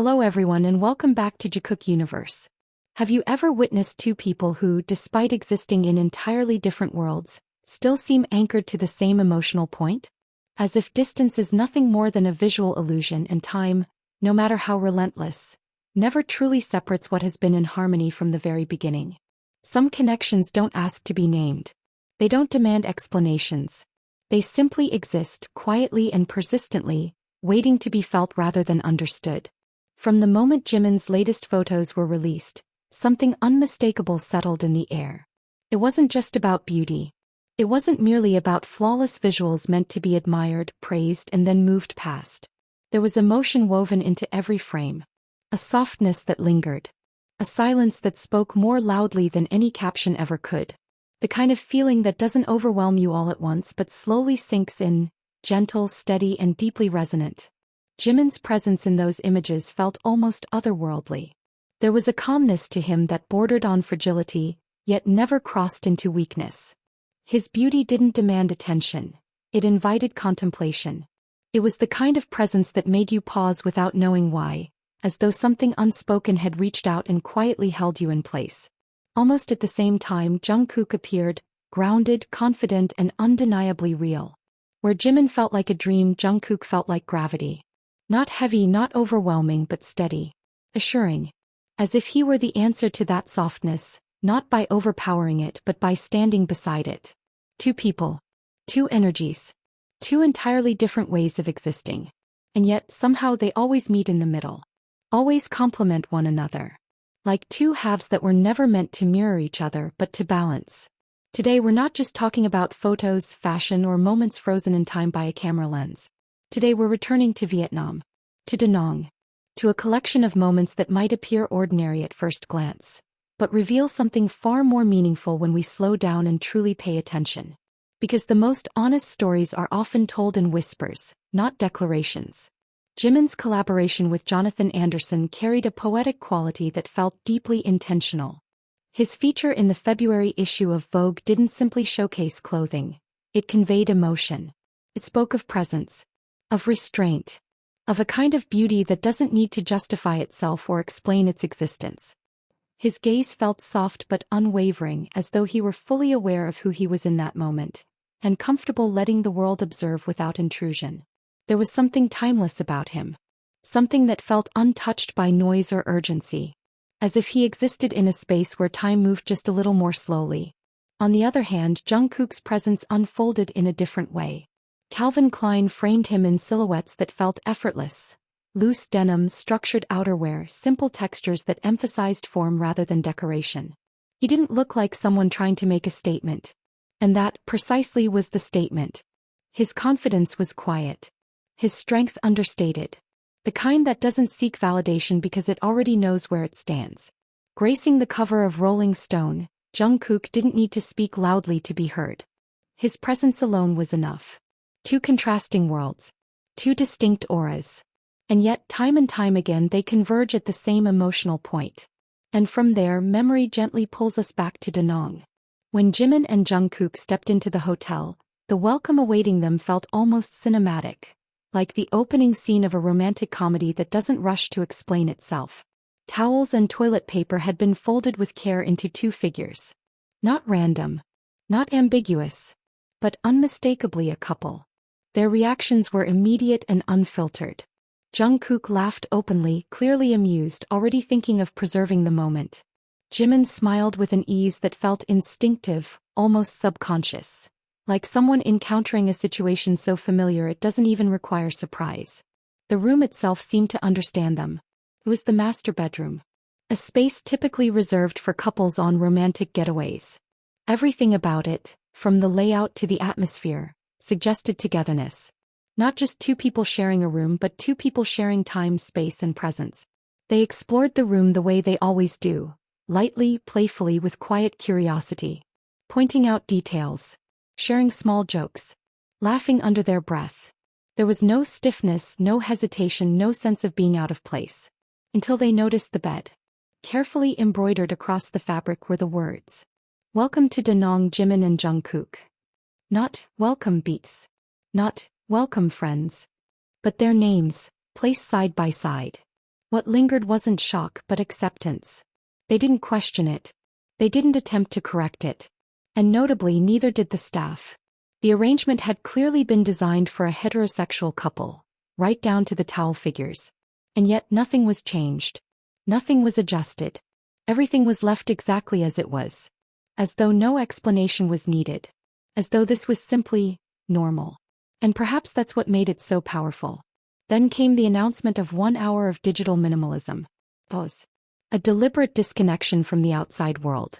Hello everyone and welcome back to Jikook Universe. Have you ever witnessed two people who, despite existing in entirely different worlds, still seem anchored to the same emotional point? As if distance is nothing more than a visual illusion and time, no matter how relentless, never truly separates what has been in harmony from the very beginning. Some connections don't ask to be named. They don't demand explanations. They simply exist, quietly and persistently, waiting to be felt rather than understood. From the moment Jimin's latest photos were released, something unmistakable settled in the air. It wasn't just about beauty. It wasn't merely about flawless visuals meant to be admired, praised, and then moved past. There was emotion woven into every frame. A softness that lingered. A silence that spoke more loudly than any caption ever could. The kind of feeling that doesn't overwhelm you all at once but slowly sinks in, gentle, steady, and deeply resonant. Jimin's presence in those images felt almost otherworldly. There was a calmness to him that bordered on fragility, yet never crossed into weakness. His beauty didn't demand attention. It invited contemplation. It was the kind of presence that made you pause without knowing why, as though something unspoken had reached out and quietly held you in place. Almost at the same time, Jungkook appeared, grounded, confident, and undeniably real. Where Jimin felt like a dream, Jungkook felt like gravity. Not heavy, not overwhelming, but steady. Assuring. As if he were the answer to that softness, not by overpowering it but by standing beside it. Two people. Two energies. Two entirely different ways of existing. And yet, somehow they always meet in the middle. Always complement one another. Like two halves that were never meant to mirror each other but to balance. Today we're not just talking about photos, fashion, or moments frozen in time by a camera lens. Today we're returning to Vietnam. To Da Nang. To a collection of moments that might appear ordinary at first glance, but reveal something far more meaningful when we slow down and truly pay attention. Because the most honest stories are often told in whispers, not declarations. Jimin's collaboration with Jonathan Anderson carried a poetic quality that felt deeply intentional. His feature in the February issue of Vogue didn't simply showcase clothing. It conveyed emotion. It spoke of presence. Of restraint. Of a kind of beauty that doesn't need to justify itself or explain its existence. His gaze felt soft but unwavering, as though he were fully aware of who he was in that moment, and comfortable letting the world observe without intrusion. There was something timeless about him. Something that felt untouched by noise or urgency. As if he existed in a space where time moved just a little more slowly. On the other hand, Jungkook's presence unfolded in a different way. Calvin Klein framed him in silhouettes that felt effortless. Loose denim, structured outerwear, simple textures that emphasized form rather than decoration. He didn't look like someone trying to make a statement. And that, precisely, was the statement. His confidence was quiet. His strength understated. The kind that doesn't seek validation because it already knows where it stands. Gracing the cover of Rolling Stone, Jungkook didn't need to speak loudly to be heard. His presence alone was enough. Two contrasting worlds. Two distinct auras. And yet, time and time again, they converge at the same emotional point. And from there, memory gently pulls us back to Da Nang. When Jimin and Jungkook stepped into the hotel, the welcome awaiting them felt almost cinematic. Like the opening scene of a romantic comedy that doesn't rush to explain itself. Towels and toilet paper had been folded with care into two figures. Not random. Not ambiguous. But unmistakably a couple. Their reactions were immediate and unfiltered. Jungkook laughed openly, clearly amused, already thinking of preserving the moment. Jimin smiled with an ease that felt instinctive, almost subconscious. Like someone encountering a situation so familiar it doesn't even require surprise. The room itself seemed to understand them. It was the master bedroom. A space typically reserved for couples on romantic getaways. Everything about it, from the layout to the atmosphere, suggested togetherness. Not just two people sharing a room but two people sharing time, space, and presence. They explored the room the way they always do, lightly, playfully, with quiet curiosity. Pointing out details. Sharing small jokes. Laughing under their breath. There was no stiffness, no hesitation, no sense of being out of place. Until they noticed the bed. Carefully embroidered across the fabric were the words. Welcome to Da Nang, Jimin and Jungkook. Not, welcome beats. Not, welcome friends. But their names, placed side by side. What lingered wasn't shock but acceptance. They didn't question it. They didn't attempt to correct it. And notably, neither did the staff. The arrangement had clearly been designed for a heterosexual couple, right down to the towel figures. And yet nothing was changed. Nothing was adjusted. Everything was left exactly as it was. As though no explanation was needed. As though this was simply normal. And perhaps that's what made it so powerful. Then came the announcement of 1 hour of digital minimalism. Pause. A deliberate disconnection from the outside world.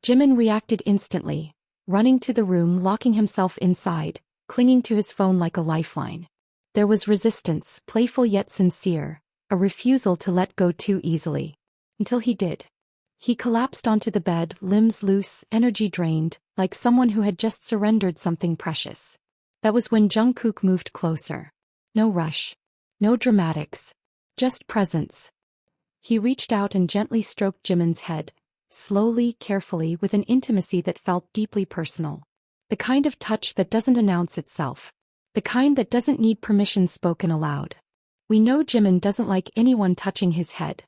Jimin reacted instantly, running to the room, locking himself inside, clinging to his phone like a lifeline. There was resistance, playful yet sincere, a refusal to let go too easily. Until he did. He collapsed onto the bed, limbs loose, energy drained, like someone who had just surrendered something precious. That was when Jungkook moved closer. No rush. No dramatics. Just presence. He reached out and gently stroked Jimin's head, slowly, carefully, with an intimacy that felt deeply personal. The kind of touch that doesn't announce itself. The kind that doesn't need permission spoken aloud. We know Jimin doesn't like anyone touching his head.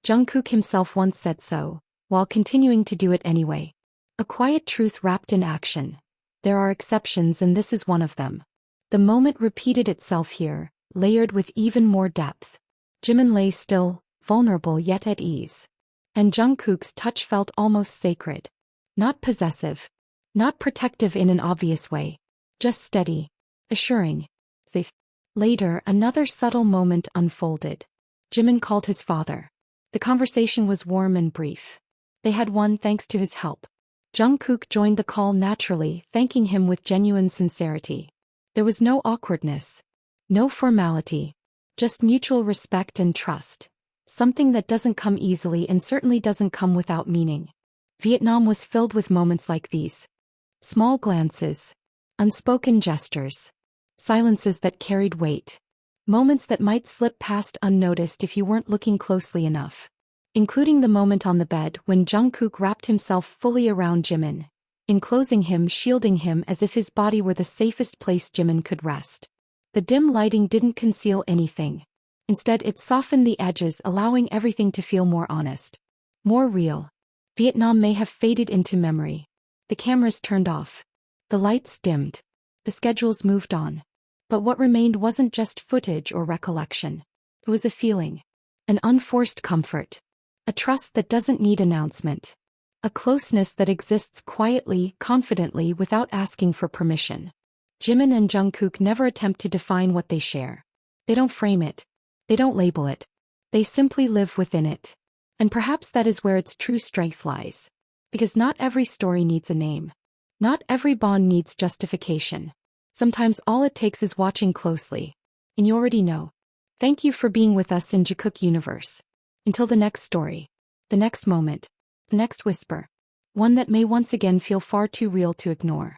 Jungkook himself once said so, while continuing to do it anyway. A quiet truth wrapped in action. There are exceptions, and this is one of them. The moment repeated itself here, layered with even more depth. Jimin lay still, vulnerable yet at ease. And Jungkook's touch felt almost sacred. Not possessive. Not protective in an obvious way. Just steady. Assuring. Safe. Later, another subtle moment unfolded. Jimin called his father. The conversation was warm and brief. They had won thanks to his help. Jungkook joined the call naturally, thanking him with genuine sincerity. There was no awkwardness. No formality. Just mutual respect and trust. Something that doesn't come easily and certainly doesn't come without meaning. Vietnam was filled with moments like these. Small glances. Unspoken gestures. Silences that carried weight. Moments that might slip past unnoticed if you weren't looking closely enough. Including the moment on the bed when Jungkook wrapped himself fully around Jimin, enclosing him, shielding him as if his body were the safest place Jimin could rest. The dim lighting didn't conceal anything. Instead, it softened the edges, allowing everything to feel more honest. More real. Vietnam may have faded into memory. The cameras turned off. The lights dimmed. The schedules moved on. But what remained wasn't just footage or recollection. It was a feeling. An unforced comfort. A trust that doesn't need announcement. A closeness that exists quietly, confidently, without asking for permission. Jimin and Jungkook never attempt to define what they share. They don't frame it. They don't label it. They simply live within it. And perhaps that is where its true strength lies. Because not every story needs a name. Not every bond needs justification. Sometimes all it takes is watching closely. And you already know. Thank you for being with us in Jikook Universe. Until the next story. The next moment. The next whisper. One that may once again feel far too real to ignore.